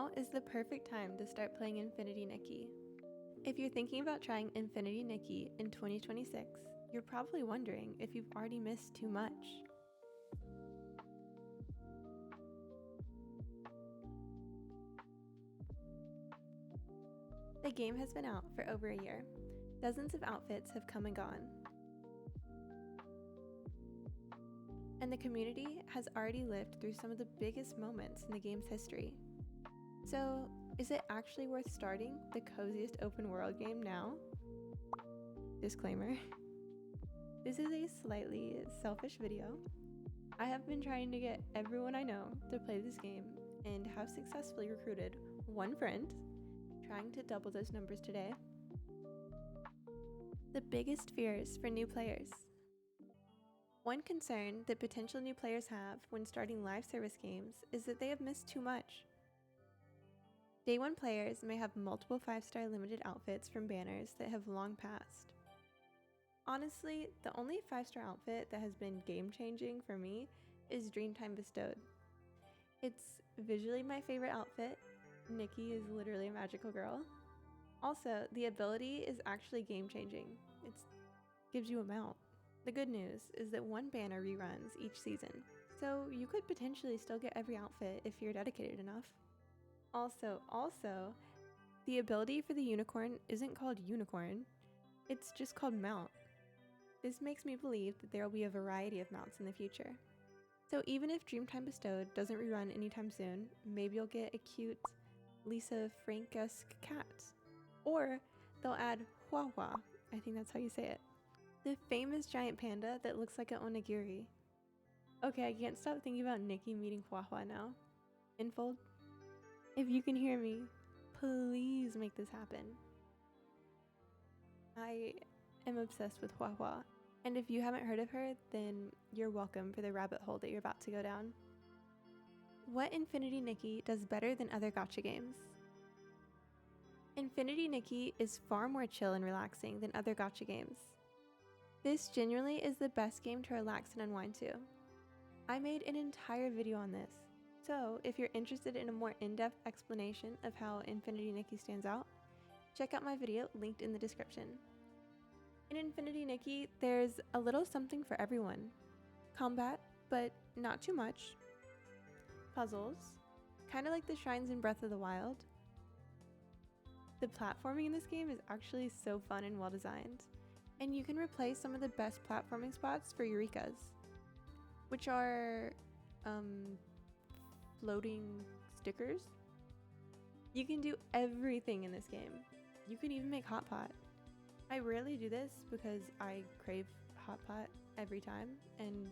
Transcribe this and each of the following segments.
Now is the perfect time to start playing Infinity Nikki. If you're thinking about trying Infinity Nikki in 2026, you're probably wondering if you've already missed too much. The game has been out for over a year. Dozens of outfits have come and gone. And the community has already lived through some of the biggest moments in the game's history. So, is it actually worth starting the coziest open world game now? Disclaimer. This is a slightly selfish video. I have been trying to get everyone I know to play this game and have successfully recruited one friend, trying to double those numbers today. The biggest fears for new players. One concern that potential new players have when starting live service games is that they have missed too much. Day 1 players may have multiple 5-star limited outfits from banners that have long passed. Honestly, the only 5-star outfit that has been game-changing for me is Dreamtime Bestowed. It's visually my favorite outfit. Nikki is literally a magical girl. Also, the ability is actually game-changing. It gives you a mount. The good news is that one banner reruns each season, so you could potentially still get every outfit if you're dedicated enough. Also, the ability for the unicorn isn't called unicorn, it's just called mount. This makes me believe that there will be a variety of mounts in the future. So even if Dreamtime Bestowed doesn't rerun anytime soon, maybe you'll get a cute Lisa Frank-esque cat. Or they'll add Hua Hua, I think that's how you say it. The famous giant panda that looks like an onigiri. Okay, I can't stop thinking about Nikki meeting Hua Hua now. Infold? If you can hear me, please make this happen. I am obsessed with Hua Hua, and if you haven't heard of her, then you're welcome for the rabbit hole that you're about to go down. What Infinity Nikki does better than other gacha games? Infinity Nikki is far more chill and relaxing than other gacha games. This genuinely is the best game to relax and unwind to. I made an entire video on this, so if you're interested in a more in-depth explanation of how Infinity Nikki stands out, check out my video linked in the description. In Infinity Nikki, there's a little something for everyone. Combat, but not too much. Puzzles, kind of like the shrines in Breath of the Wild. The platforming in this game is actually so fun and well designed, and you can replace some of the best platforming spots for Eurekas, which are floating stickers. You can do everything in this game. You can even make hot pot. I rarely do this because I crave hot pot every time, and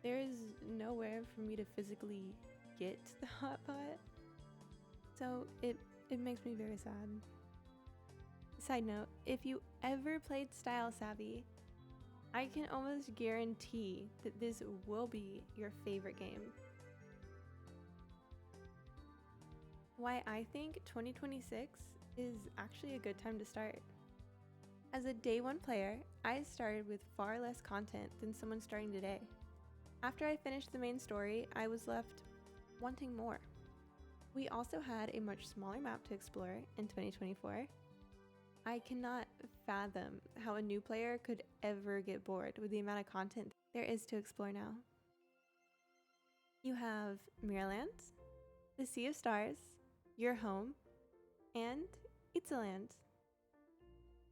there is nowhere for me to physically get the hot pot, so it makes me very sad. Side note, if you ever played Style Savvy, I can almost guarantee that this will be your favorite game. Why I think 2026 is actually a good time to start. As a day 1 player, I started with far less content than someone starting today. After I finished the main story, I was left wanting more. We also had a much smaller map to explore in 2024. I cannot fathom how a new player could ever get bored with the amount of content there is to explore now. You have Mirrorland, the Sea of Stars, Your Home, and Itzaland.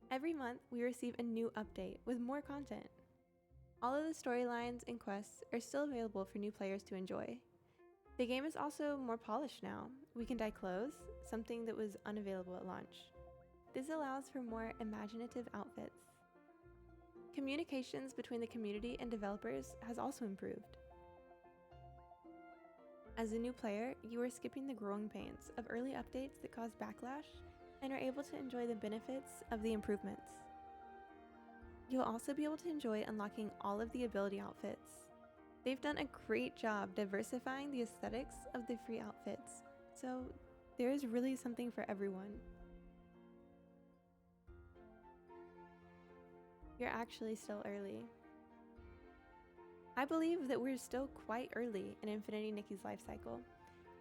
Every month, we receive a new update with more content. All of the storylines and quests are still available for new players to enjoy. The game is also more polished now. We can dye clothes, something that was unavailable at launch. This allows for more imaginative outfits. Communications between the community and developers has also improved. As a new player, you are skipping the growing pains of early updates that cause backlash and are able to enjoy the benefits of the improvements. You'll also be able to enjoy unlocking all of the ability outfits. They've done a great job diversifying the aesthetics of the free outfits, so there is really something for everyone. You're actually still early. I believe that we're still quite early in Infinity Nikki's life cycle.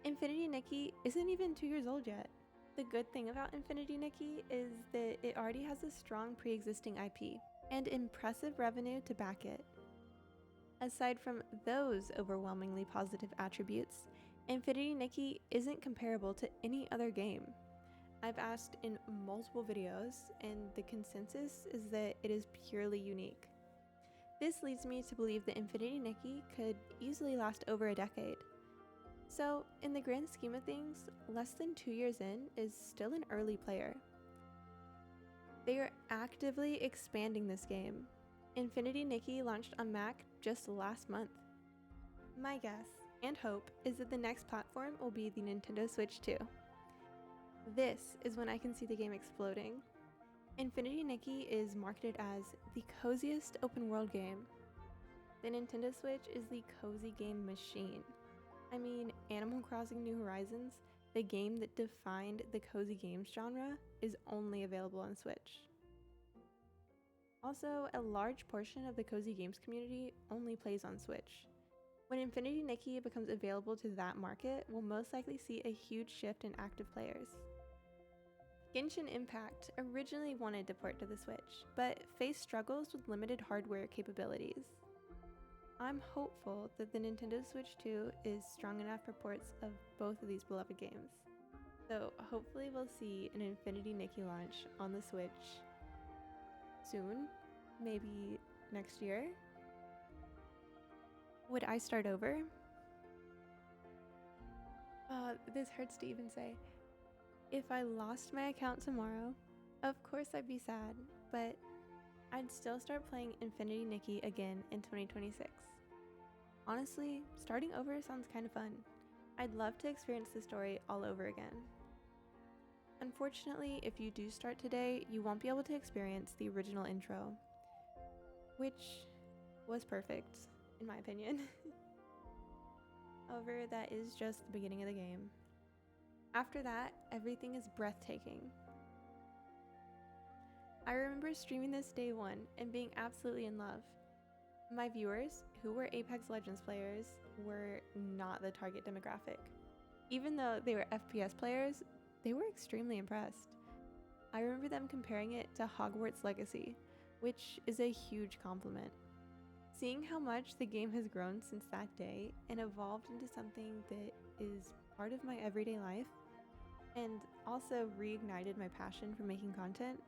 Infinity Nikki isn't even 2 years old yet. The good thing about Infinity Nikki is that it already has a strong pre-existing IP and impressive revenue to back it. Aside from those overwhelmingly positive attributes, Infinity Nikki isn't comparable to any other game. I've asked in multiple videos, and the consensus is that it is purely unique. This leads me to believe that Infinity Nikki could easily last over a decade. So, in the grand scheme of things, less than 2 years in is still an early player. They are actively expanding this game. Infinity Nikki launched on Mac just last month. My guess and hope is that the next platform will be the Nintendo Switch 2. This is when I can see the game exploding. Infinity Nikki is marketed as the coziest open world game. The Nintendo Switch is the cozy game machine. I mean, Animal Crossing New Horizons, the game that defined the cozy games genre, is only available on Switch. Also, a large portion of the cozy games community only plays on Switch. When Infinity Nikki becomes available to that market, we'll most likely see a huge shift in active players. Genshin Impact originally wanted to port to the Switch, but faced struggles with limited hardware capabilities. I'm hopeful that the Nintendo Switch 2 is strong enough for ports of both of these beloved games. So hopefully we'll see an Infinity Nikki launch on the Switch soon, maybe next year. Would I start over? This hurts to even say. If I lost my account tomorrow, of course I'd be sad, but I'd still start playing Infinity Nikki again in 2026. Honestly, starting over sounds kind of fun. I'd love to experience the story all over again. Unfortunately, if you do start today, you won't be able to experience the original intro, which was perfect, in my opinion. However, that is just the beginning of the game. After that, everything is breathtaking. I remember streaming this day one and being absolutely in love. My viewers, who were Apex Legends players, were not the target demographic. Even though they were FPS players, they were extremely impressed. I remember them comparing it to Hogwarts Legacy, which is a huge compliment. Seeing how much the game has grown since that day and evolved into something that is part of my everyday life, and also reignited my passion for making content,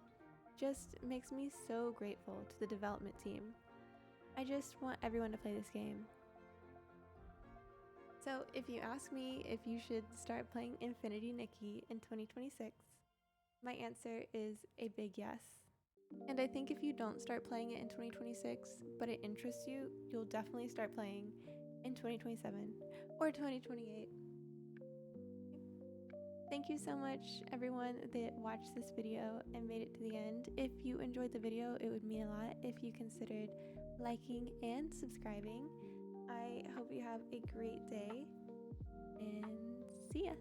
just makes me so grateful to the development team. I just want everyone to play this game. So if you ask me if you should start playing Infinity Nikki in 2026, my answer is a big yes. And I think if you don't start playing it in 2026, but it interests you, you'll definitely start playing in 2027 or 2028. Thank you so much, everyone that watched this video and made it to the end. If you enjoyed the video, it would mean a lot if you considered liking and subscribing. I hope you have a great day, and see ya!